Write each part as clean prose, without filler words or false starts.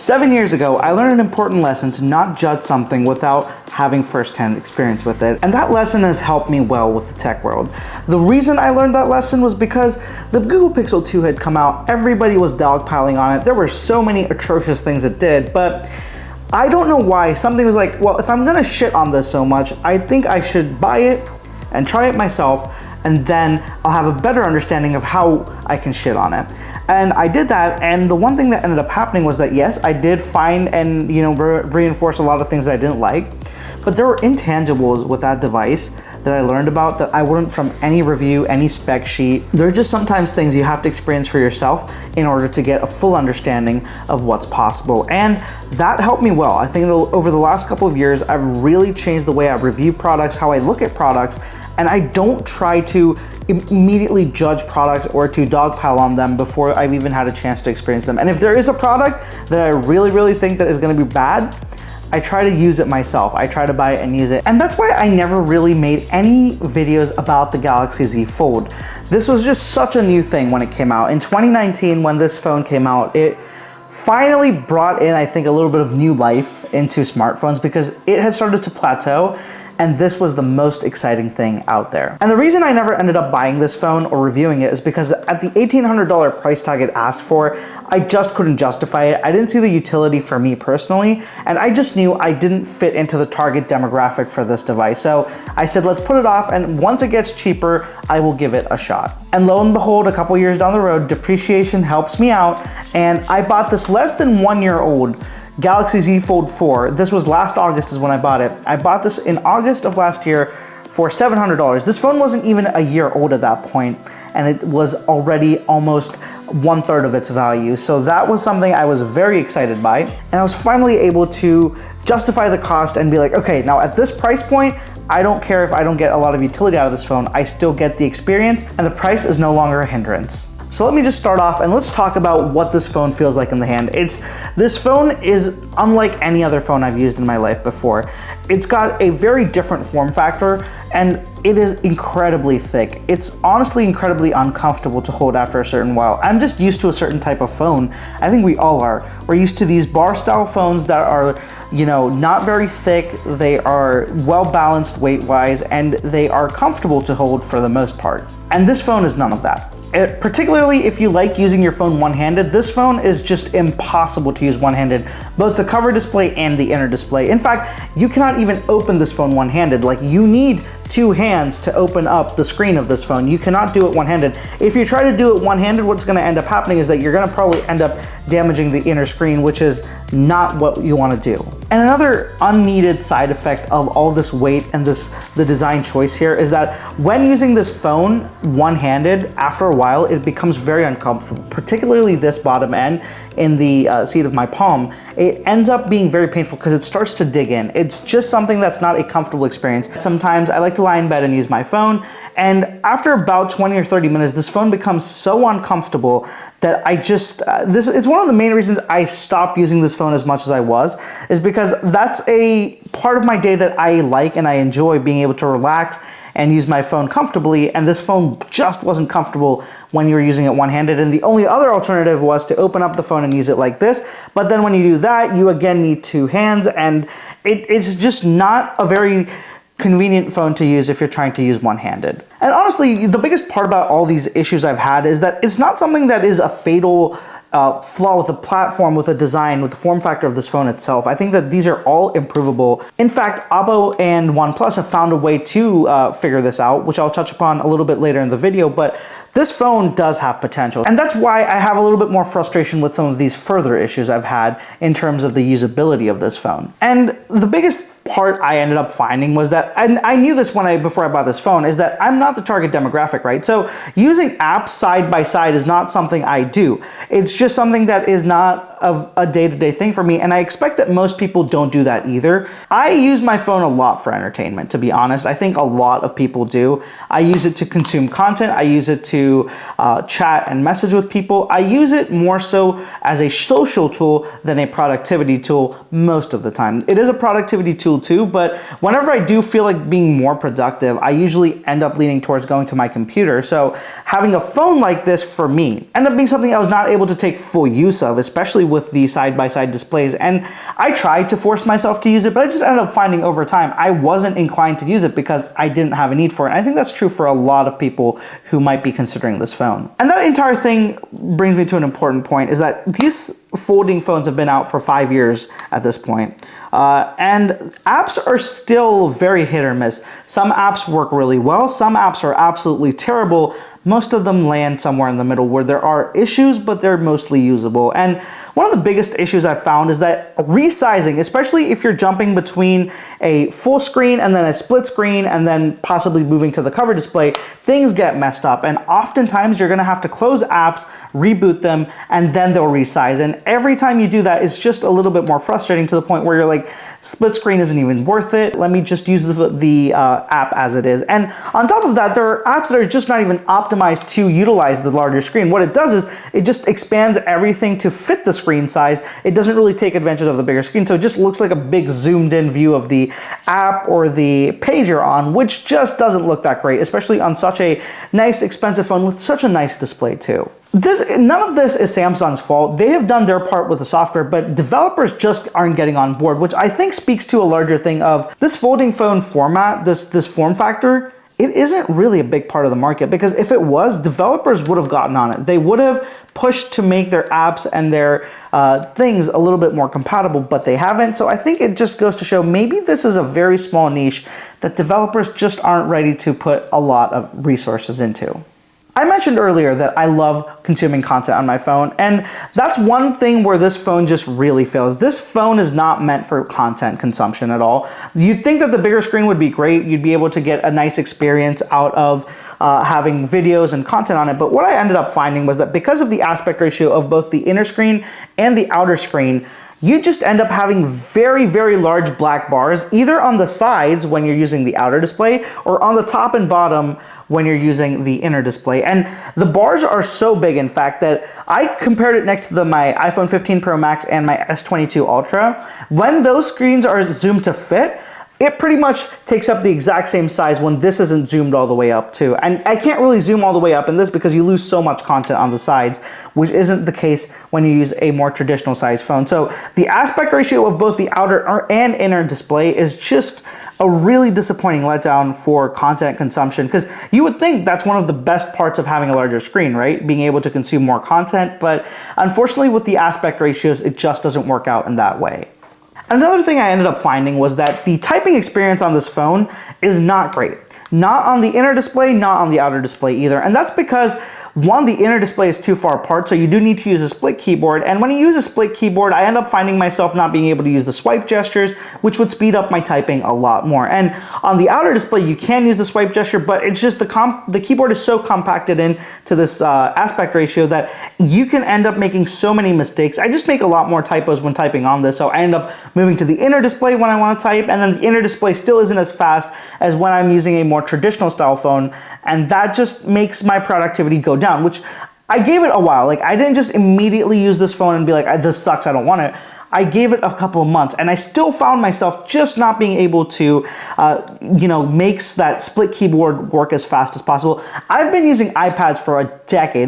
7 years ago, I learned an important lesson to not judge something without having first-hand experience with it, and that lesson has helped me well with the tech world. The reason I learned that lesson was because the Google Pixel 2 had come out, everybody was dogpiling on it, there were so many atrocious things it did, but I don't know why something was like, well, if I'm gonna shit on this so much, I think I should buy it and try it myself, and then I'll have a better understanding of how I can shit on it. And I did that, and the one thing that ended up happening was that yes, I did find and reinforce a lot of things that I didn't like, but there were intangibles with that device that I learned about that I wouldn't from any review, any spec sheet. There are just sometimes things you have to experience for yourself in order to get a full understanding of what's possible. And that helped me well. I think over the last couple of years, I've really changed the way I review products, how I look at products, and I don't try to immediately judge products or to dogpile on them before I've even had a chance to experience them. And if there is a product that I really think that is gonna be bad, I try to use it myself. I try to buy it and use it. And that's why I never really made any videos about the Galaxy Z Fold. This was just such a new thing when it came out. In 2019, when this phone came out, it finally brought in, I think, a little bit of new life into smartphones because it had started to plateau, and this was the most exciting thing out there. And the reason I never ended up buying this phone or reviewing it is because at the $1,800 price tag it asked for, I just couldn't justify it. I didn't see the utility for me personally, and I just knew I didn't fit into the target demographic for this device. So I said, let's put it off, and once it gets cheaper, I will give it a shot. And lo and behold, a couple years down the road, depreciation helps me out, and I bought this less than 1 year old Galaxy Z Fold 4. This was last August is when I bought it. I bought this in August of last year for $700. This phone wasn't even a year old at that point, and it was already almost 1/3 of its value. So that was something I was very excited by, and I was finally able to justify the cost and be like, okay, now at this price point, I don't care if I don't get a lot of utility out of this phone, I still get the experience, and the price is no longer a hindrance. So let me just start off and let's talk about what this phone feels like in the hand. This phone is unlike any other phone I've used in my life before. It's got a very different form factor, and it is incredibly thick. It's honestly incredibly uncomfortable to hold after a certain while. I'm just used to a certain type of phone. I think we all are. We're used to these bar style phones that are, not very thick. They are well balanced weight-wise, and they are comfortable to hold for the most part. And this phone is none of that. Particularly if you like using your phone one-handed, this phone is just impossible to use one-handed, both the cover display and the inner display. In fact, you cannot even open this phone one-handed. Like, you need two hands to open up the screen of this phone. You cannot do it one-handed. If you try to do it one-handed, what's gonna end up happening is that you're gonna probably end up damaging the inner screen, which is not what you wanna do. And another unneeded side effect of all this weight and the design choice here is that when using this phone one-handed, after a while, it becomes very uncomfortable, particularly this bottom end in the seat of my palm. It ends up being very painful because it starts to dig in. It's just something that's not a comfortable experience. Sometimes I like to lie in bed and use my phone, and after about 20 or 30 minutes, this phone becomes so uncomfortable that I just, it's one of the main reasons I stopped using this phone as much as I was, is because that's a part of my day that I like and I enjoy, being able to relax and use my phone comfortably, and this phone just wasn't comfortable when you were using it one-handed, and the only other alternative was to open up the phone and use it like this, but then when you do that, you again need two hands, and it's just not a very convenient phone to use if you're trying to use one-handed. And honestly, the biggest part about all these issues I've had is that it's not something that is a fatal flaw with the platform, with the design, with the form factor of this phone itself. I think that these are all improvable. In fact, Oppo and OnePlus have found a way to figure this out, which I'll touch upon a little bit later in the video, but this phone does have potential. And that's why I have a little bit more frustration with some of these further issues I've had in terms of the usability of this phone. And the biggest part I ended up finding was that, and I knew this before I bought this phone, is that I'm not the target demographic, right? So using apps side by side is not something I do. It's just something that is not a day-to-day thing for me, and I expect that most people don't do that either. I use my phone a lot for entertainment, to be honest. I think a lot of people do. I use it to consume content. I use it to chat and message with people. I use it more so as a social tool than a productivity tool most of the time. It is a productivity tool too, but whenever I do feel like being more productive, I usually end up leaning towards going to my computer. So having a phone like this for me ended up being something I was not able to take full use of, especially with the side-by-side displays. And I tried to force myself to use it, but I just ended up finding over time I wasn't inclined to use it because I didn't have a need for it. And I think that's true for a lot of people who might be considering this phone. And that entire thing brings me to an important point, is that these folding phones have been out for 5 years at this point. And apps are still very hit or miss. Some apps work really well, some apps are absolutely terrible. Most of them land somewhere in the middle where there are issues, but they're mostly usable. And one of the biggest issues I've found is that resizing, especially if you're jumping between a full screen and then a split screen and then possibly moving to the cover display, things get messed up. And oftentimes you're gonna have to close apps, reboot them, and then they'll resize. And every time you do that, it's just a little bit more frustrating, to the point where you're like, split screen isn't even worth it. Let me just use the app as it is. And on top of that, there are apps that are just not even optimized to utilize the larger screen. What it does is it just expands everything to fit the screen size. It doesn't really take advantage of the bigger screen, so it just looks like a big zoomed in view of the app or the page you're on, which just doesn't look that great, especially on such a nice, expensive phone with such a nice display too. None of this is Samsung's fault. They have done their part with the software, but developers just aren't getting on board, which I think speaks to a larger thing of this folding phone format, this form factor. It isn't really a big part of the market, because if it was, developers would have gotten on it. They would have pushed to make their apps and their things a little bit more compatible, but they haven't. So I think it just goes to show maybe this is a very small niche that developers just aren't ready to put a lot of resources into. I mentioned earlier that I love consuming content on my phone, and that's one thing where this phone just really fails. This phone is not meant for content consumption at all. You'd think that the bigger screen would be great. You'd be able to get a nice experience out of having videos and content on it, but what I ended up finding was that because of the aspect ratio of both the inner screen and the outer screen, you just end up having very, very large black bars, either on the sides when you're using the outer display, or on the top and bottom when you're using the inner display. And the bars are so big, in fact, that I compared it next to my iPhone 15 Pro Max and my S22 Ultra. When those screens are zoomed to fit, it pretty much takes up the exact same size when this isn't zoomed all the way up too. And I can't really zoom all the way up in this because you lose so much content on the sides, which isn't the case when you use a more traditional size phone. So the aspect ratio of both the outer and inner display is just a really disappointing letdown for content consumption, because you would think that's one of the best parts of having a larger screen, right? Being able to consume more content, but unfortunately with the aspect ratios, it just doesn't work out in that way. Another thing I ended up finding was that the typing experience on this phone is not great. Not on the inner display, not on the outer display either. And that's because, one, the inner display is too far apart, so you do need to use a split keyboard. And when you use a split keyboard, I end up finding myself not being able to use the swipe gestures, which would speed up my typing a lot more. And on the outer display, you can use the swipe gesture, but it's just the keyboard is so compacted into this aspect ratio that you can end up making so many mistakes. I just make a lot more typos when typing on this, so I end up moving to the inner display when I want to type, and then the inner display still isn't as fast as when I'm using a more traditional style phone, and that just makes my productivity go down, which I gave it a while. Like, I didn't just immediately use this phone and be like, this sucks, I don't want it. I gave it a couple of months, and I still found myself just not being able to, make that split keyboard work as fast as possible. I've been using iPads for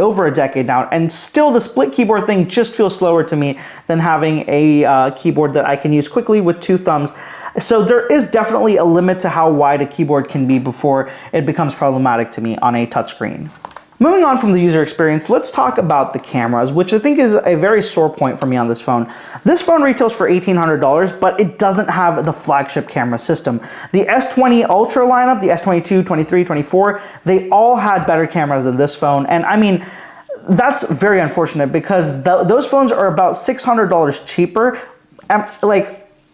over a decade now, and still the split keyboard thing just feels slower to me than having a keyboard that I can use quickly with 2 thumbs. So there is definitely a limit to how wide a keyboard can be before it becomes problematic to me on a touchscreen. Moving on from the user experience, let's talk about the cameras, which I think is a very sore point for me on this phone. This phone retails for $1,800, but it doesn't have the flagship camera system. The S20 Ultra lineup, the S22, 23, 24, they all had better cameras than this phone. And I mean, that's very unfortunate, because those phones are about $600 cheaper.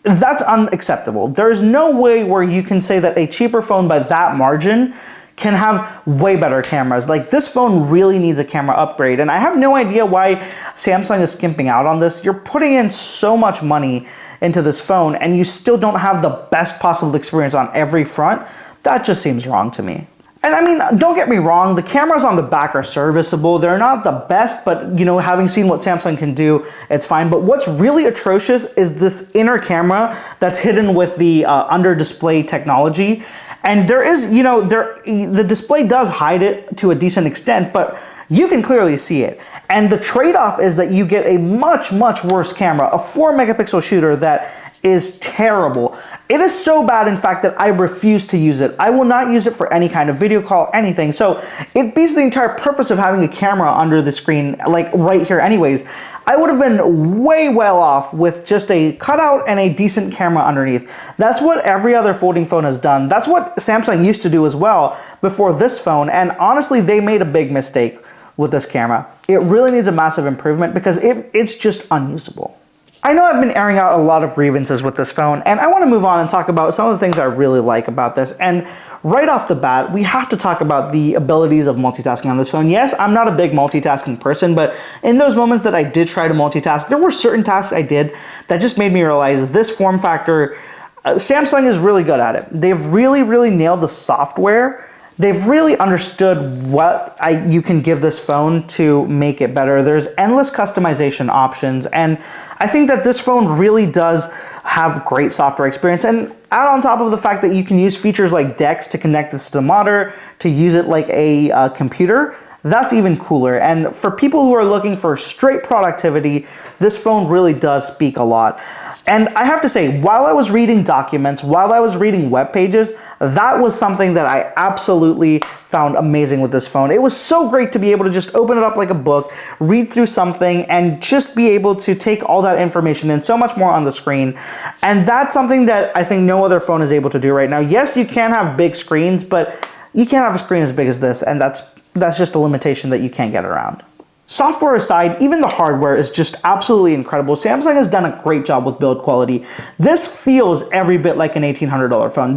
That's unacceptable. There's no way where you can say that a cheaper phone by that margin can have way better cameras. Like, this phone really needs a camera upgrade, and I have no idea why Samsung is skimping out on this. You're putting in so much money into this phone, and you still don't have the best possible experience on every front. That just seems wrong to me. And I mean, don't get me wrong, the cameras on the back are serviceable. They're not the best, but having seen what Samsung can do, it's fine. But what's really atrocious is this inner camera that's hidden with the under display technology. And there is, the display does hide it to a decent extent, but you can clearly see it. And the trade-off is that you get a much, much worse camera, a 4 megapixel shooter that is terrible. It is so bad, in fact, that I refuse to use it. I will not use it for any kind of video call, anything. So it beats the entire purpose of having a camera under the screen, like right here anyways. I would have been way well off with just a cutout and a decent camera underneath. That's what every other folding phone has done. That's what Samsung used to do as well before this phone. And honestly, they made a big mistake with this camera. It really needs a massive improvement because it's just unusable. I know I've been airing out a lot of grievances with this phone, and I want to move on and talk about some of the things I really like about this. And right off the bat, we have to talk about the abilities of multitasking on this phone. Yes, I'm not a big multitasking person, but in those moments that I did try to multitask, there were certain tasks I did that just made me realize this form factor, Samsung is really good at it. They've really, really nailed the software. They've really understood what you can give this phone to make it better. There's endless customization options, and I think that this phone really does have great software experience. And add on top of the fact that you can use features like DeX to connect this to the monitor, to use it like a computer, that's even cooler. And for people who are looking for straight productivity, this phone really does speak a lot. And I have to say, while I was reading documents, while I was reading web pages, that was something that I absolutely found amazing with this phone. It was so great to be able to just open it up like a book, read through something, and just be able to take all that information in so much more on the screen. And that's something that I think no other phone is able to do right now. Yes, you can have big screens, but you can't have a screen as big as this, and that's just a limitation that you can't get around. Software aside, even the hardware is just absolutely incredible. Samsung has done a great job with build quality. This feels every bit like an $1,800 phone.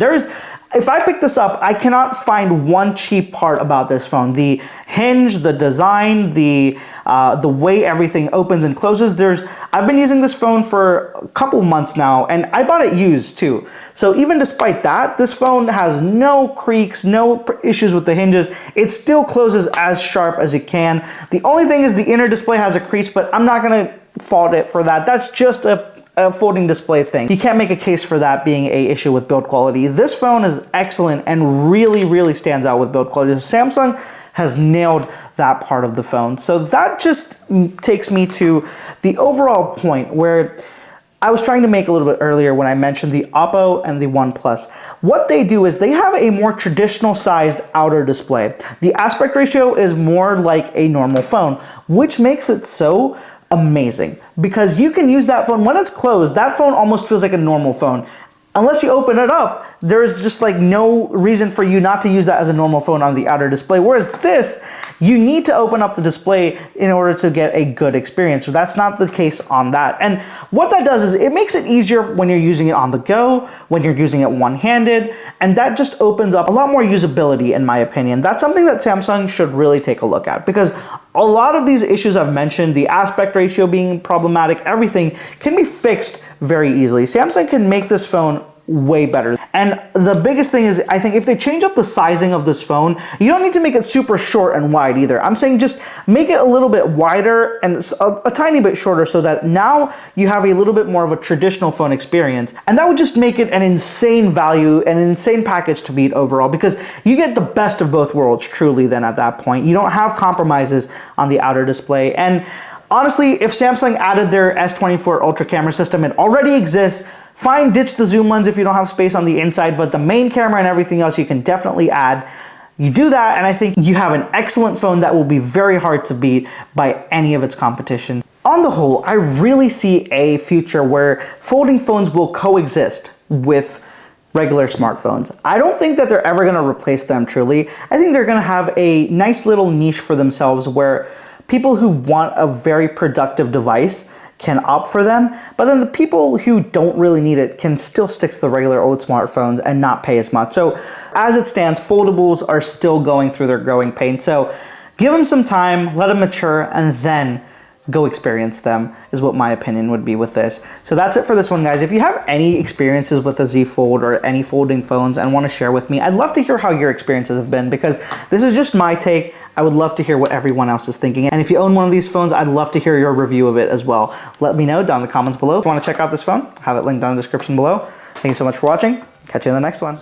If I pick this up, I cannot find one cheap part about this phone. The hinge, the design, the way everything opens and closes. I've been using this phone for a couple months now, and I bought it used too. So even despite that, this phone has no creaks, no issues with the hinges. It still closes as sharp as it can. The only thing is the inner display has a crease, but I'm not gonna fault it for that. That's just a folding display thing. You can't make a case for that being an issue with build quality. This phone is excellent and really, really stands out with build quality. Samsung has nailed that part of the phone. So that just takes me to the overall point where I was trying to make a little bit earlier when I mentioned the Oppo and the OnePlus. What they do is they have a more traditional sized outer display. The aspect ratio is more like a normal phone, which makes it so amazing because you can use that phone when it's closed. That phone almost feels like a normal phone. Unless you open it up, there's just like no reason for you not to use that as a normal phone on the outer display. Whereas this, you need to open up the display in order to get a good experience. So that's not the case on that. And what that does is it makes it easier when you're using it on the go, when you're using it one-handed, and that just opens up a lot more usability in my opinion. That's something that Samsung should really take a look at because a lot of these issues I've mentioned, the aspect ratio being problematic, everything can be fixed very easily. Samsung can make this phone way better. And the biggest thing is, I think if they change up the sizing of this phone, you don't need to make it super short and wide either. I'm saying just make it a little bit wider and a tiny bit shorter so that now you have a little bit more of a traditional phone experience. And that would just make it an insane value, an insane package to beat overall because you get the best of both worlds truly then at that point. You don't have compromises on the outer display. And honestly, if Samsung added their S24 Ultra camera system, it already exists. Fine, ditch the zoom lens if you don't have space on the inside, but the main camera and everything else you can definitely add. You do that, and I think you have an excellent phone that will be very hard to beat by any of its competition. On the whole, I really see a future where folding phones will coexist with regular smartphones. I don't think that they're ever going to replace them truly. I think they're going to have a nice little niche for themselves where people who want a very productive device can opt for them, but then the people who don't really need it can still stick to the regular old smartphones and not pay as much. So as it stands, foldables are still going through their growing pains. So give them some time, let them mature, and then go experience them is what my opinion would be with this. So that's it for this one, guys. If you have any experiences with a Z Fold or any folding phones and want to share with me, I'd love to hear how your experiences have been because this is just my take. I would love to hear what everyone else is thinking. And if you own one of these phones, I'd love to hear your review of it as well. Let me know down in the comments below. If you want to check out this phone, I have it linked down in the description below. Thank you so much for watching. Catch you in the next one.